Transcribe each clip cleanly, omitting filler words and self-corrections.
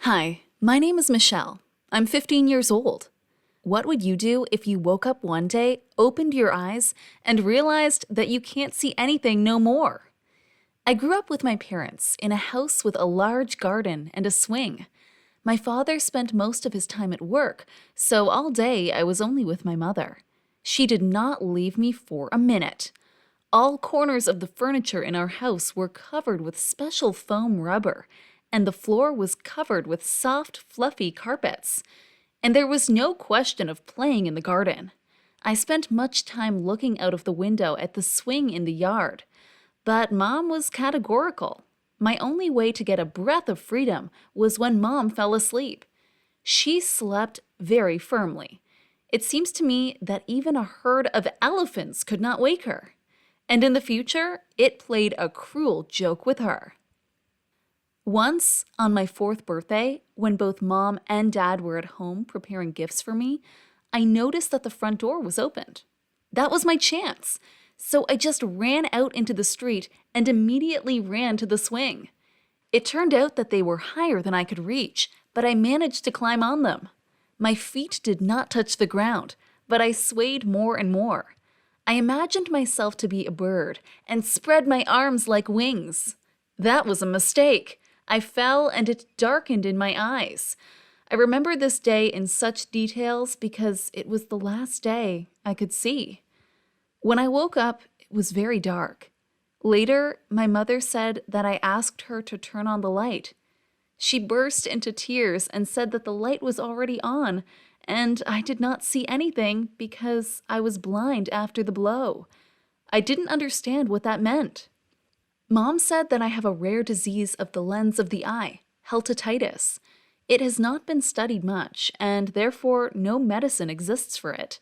Hi, my name is Michelle. I'm 15 years old. What would you do if you woke up one day, opened your eyes, and realized that you can't see anything no more? I grew up with my parents in a house with a large garden and a swing. My father spent most of his time at work, so all day I was only with my mother. She did not leave me for a minute. All corners of the furniture in our house were covered with special foam rubber, and the floor was covered with soft, fluffy carpets. And there was no question of playing in the garden. I spent much time looking out of the window at the swing in the yard. But Mom was categorical. My only way to get a breath of freedom was when Mom fell asleep. She slept very firmly. It seems to me that even a herd of elephants could not wake her. And in the future, it played a cruel joke with her. Once, on my 4th birthday, when both Mom and Dad were at home preparing gifts for me, I noticed that the front door was opened. That was my chance. So I just ran out into the street and immediately ran to the swing. It turned out that they were higher than I could reach, but I managed to climb on them. My feet did not touch the ground, but I swayed more and more. I imagined myself to be a bird and spread my arms like wings. That was a mistake. I fell and it darkened in my eyes. I remember this day in such details because it was the last day I could see. When I woke up, it was very dark. Later, my mother said that I asked her to turn on the light. She burst into tears and said that the light was already on, and I did not see anything because I was blind after the blow. I didn't understand what that meant. Mom said that I have a rare disease of the lens of the eye, heltetitis. It has not been studied much, and therefore no medicine exists for it.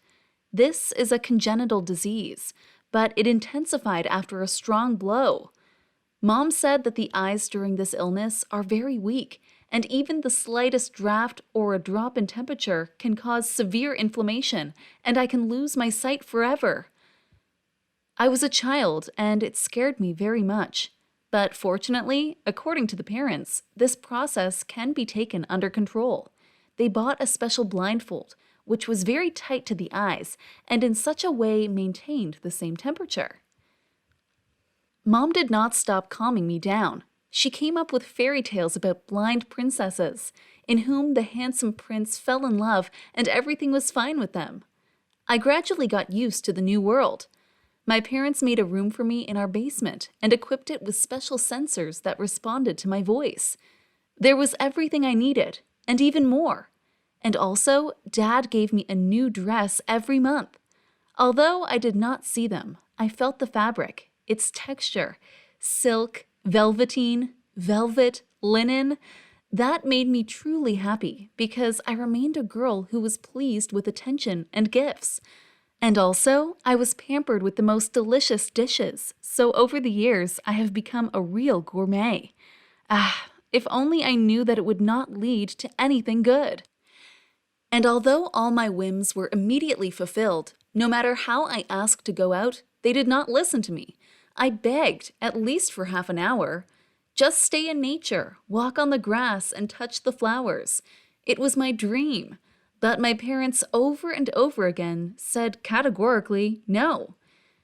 This is a congenital disease, but it intensified after a strong blow. Mom said that the eyes during this illness are very weak, and even the slightest draft or a drop in temperature can cause severe inflammation, and I can lose my sight forever. I was a child, and it scared me very much. But fortunately, according to the parents, this process can be taken under control. They bought a special blindfold, which was very tight to the eyes, and in such a way maintained the same temperature. Mom did not stop calming me down. She came up with fairy tales about blind princesses, in whom the handsome prince fell in love and everything was fine with them. I gradually got used to the new world. My parents made a room for me in our basement and equipped it with special sensors that responded to my voice. There was everything I needed, and even more. And also, Dad gave me a new dress every month. Although I did not see them, I felt the fabric, its texture, silk, velveteen, velvet, linen. That made me truly happy because I remained a girl who was pleased with attention and gifts. And also, I was pampered with the most delicious dishes, so over the years, I have become a real gourmet. If only I knew that it would not lead to anything good. And although all my whims were immediately fulfilled, no matter how I asked to go out, they did not listen to me. I begged, at least for half an hour. Just stay in nature, walk on the grass, and touch the flowers. It was my dream. But my parents over and over again said categorically no.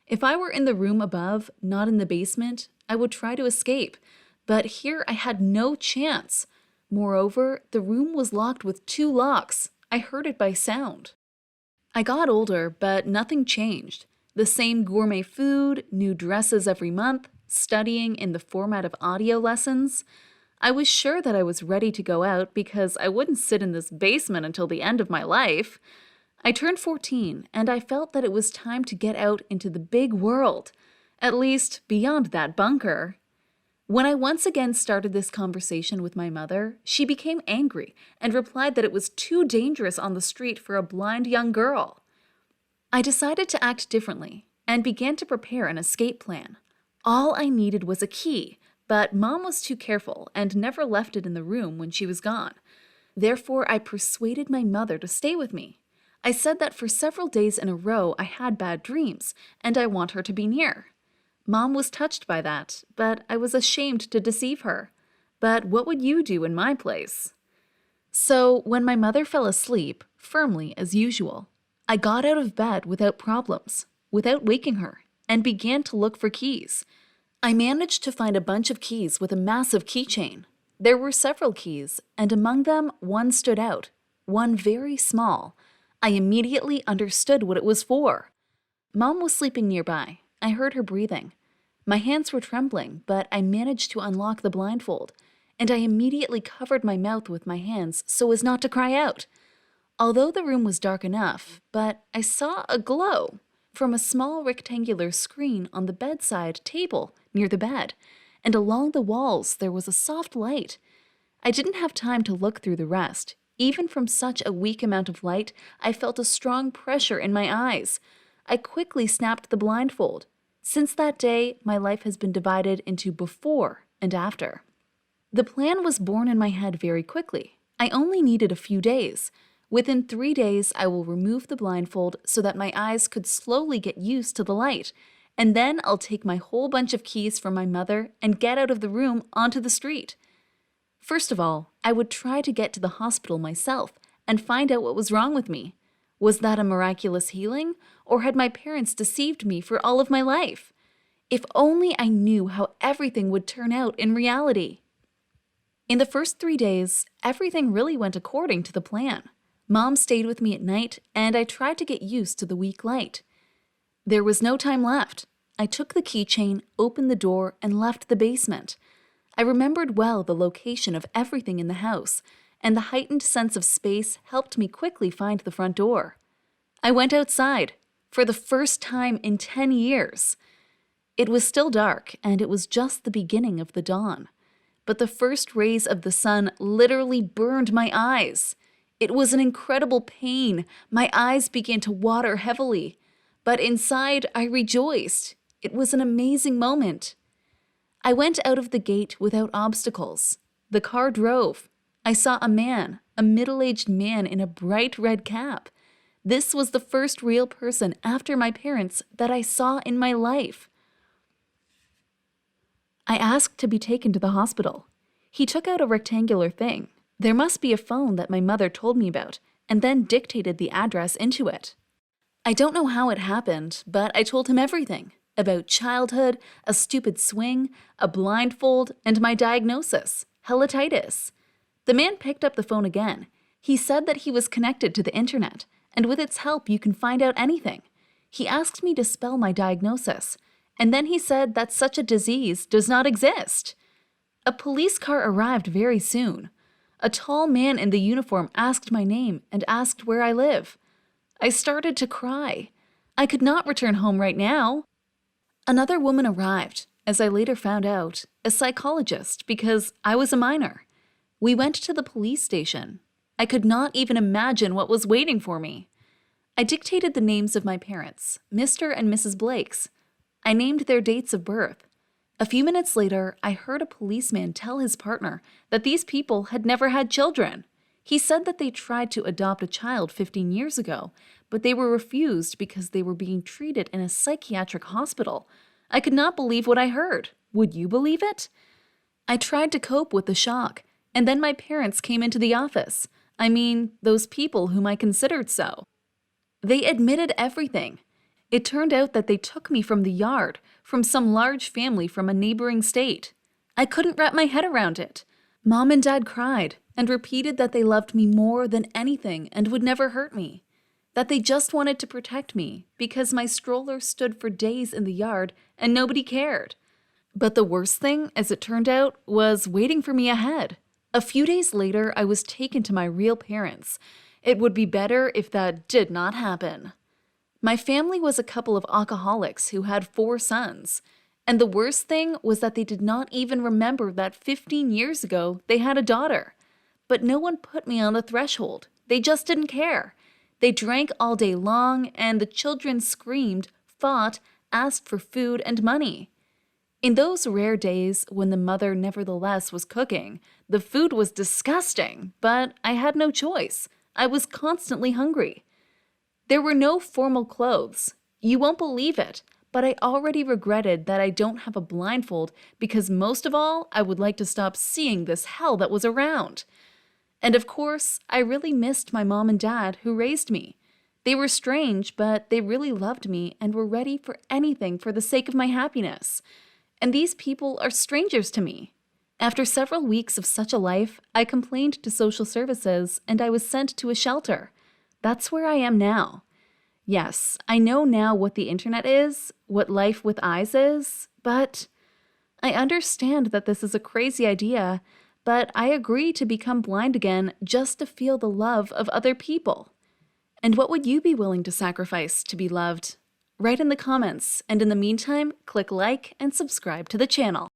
If I were in the room above, not in the basement, I would try to escape. But here I had no chance. Moreover, the room was locked with 2 locks. I heard it by sound. I got older, but nothing changed. The same gourmet food, new dresses every month, studying in the format of audio lessons. I was sure that I was ready to go out because I wouldn't sit in this basement until the end of my life. I turned 14, and I felt that it was time to get out into the big world, at least beyond that bunker. When I once again started this conversation with my mother, she became angry and replied that it was too dangerous on the street for a blind young girl. I decided to act differently and began to prepare an escape plan. All I needed was a key, but Mom was too careful and never left it in the room when she was gone. Therefore, I persuaded my mother to stay with me. I said that for several days in a row I had bad dreams, and I want her to be near. Mom was touched by that, but I was ashamed to deceive her. But what would you do in my place? So, when my mother fell asleep, firmly as usual, I got out of bed without problems, without waking her, and began to look for keys. I managed to find a bunch of keys with a massive keychain. There were several keys, and among them, one stood out, one very small. I immediately understood what it was for. Mom was sleeping nearby. I heard her breathing. My hands were trembling, but I managed to unlock the blindfold, and I immediately covered my mouth with my hands so as not to cry out. Although the room was dark enough, but I saw a glow from a small rectangular screen on the bedside table near the bed, and along the walls there was a soft light. I didn't have time to look through the rest. Even from such a weak amount of light, I felt a strong pressure in my eyes. I quickly snapped the blindfold. Since that day, my life has been divided into before and after. The plan was born in my head very quickly. I only needed a few days. Within 3 days, I will remove the blindfold so that my eyes could slowly get used to the light, and then I'll take my whole bunch of keys from my mother and get out of the room onto the street. First of all, I would try to get to the hospital myself and find out what was wrong with me. Was that a miraculous healing, or had my parents deceived me for all of my life? If only I knew how everything would turn out in reality. In the first 3 days, everything really went according to the plan. Mom stayed with me at night, and I tried to get used to the weak light. There was no time left. I took the keychain, opened the door, and left the basement. I remembered well the location of everything in the house, and the heightened sense of space helped me quickly find the front door. I went outside, for the first time in 10 years. It was still dark, and it was just the beginning of the dawn. But the first rays of the sun literally burned my eyes. It was an incredible pain. My eyes began to water heavily. But inside, I rejoiced. It was an amazing moment. I went out of the gate without obstacles. The car drove. I saw a man, a middle-aged man in a bright red cap. This was the first real person after my parents that I saw in my life. I asked to be taken to the hospital. He took out a rectangular thing. There must be a phone that my mother told me about, and then dictated the address into it. I don't know how it happened, but I told him everything about childhood, a stupid swing, a blindfold, and my diagnosis, hepatitis. The man picked up the phone again. He said that he was connected to the internet, and with its help you can find out anything. He asked me to spell my diagnosis, and then he said that such a disease does not exist. A police car arrived very soon. A tall man in the uniform asked my name and asked where I live. I started to cry. I could not return home right now. Another woman arrived, as I later found out, a psychologist, because I was a minor. We went to the police station. I could not even imagine what was waiting for me. I dictated the names of my parents, Mr. and Mrs. Blake's. I named their dates of birth. A few minutes later, I heard a policeman tell his partner that these people had never had children. He said that they tried to adopt a child 15 years ago, but they were refused because they were being treated in a psychiatric hospital. I could not believe what I heard. Would you believe it? I tried to cope with the shock, and then my parents came into the office. I mean, those people whom I considered so. They admitted everything. It turned out that they took me from the yard, from some large family from a neighboring state. I couldn't wrap my head around it. Mom and Dad cried and repeated that they loved me more than anything and would never hurt me. That they just wanted to protect me because my stroller stood for days in the yard and nobody cared. But the worst thing, as it turned out, was waiting for me ahead. A few days later, I was taken to my real parents. It would be better if that did not happen. My family was a couple of alcoholics who had 4 sons. And the worst thing was that they did not even remember that 15 years ago they had a daughter. But no one put me on the threshold. They just didn't care. They drank all day long, and the children screamed, fought, asked for food and money. In those rare days when the mother nevertheless was cooking, the food was disgusting, but I had no choice. I was constantly hungry. There were no formal clothes. You won't believe it, but I already regretted that I don't have a blindfold because most of all, I would like to stop seeing this hell that was around. And of course, I really missed my mom and dad who raised me. They were strange, but they really loved me and were ready for anything for the sake of my happiness. And these people are strangers to me. After several weeks of such a life, I complained to social services and I was sent to a shelter. That's where I am now. Yes, I know now what the internet is, what life with eyes is, but I understand that this is a crazy idea, but I agree to become blind again just to feel the love of other people. And what would you be willing to sacrifice to be loved? Write in the comments, and in the meantime, click like and subscribe to the channel.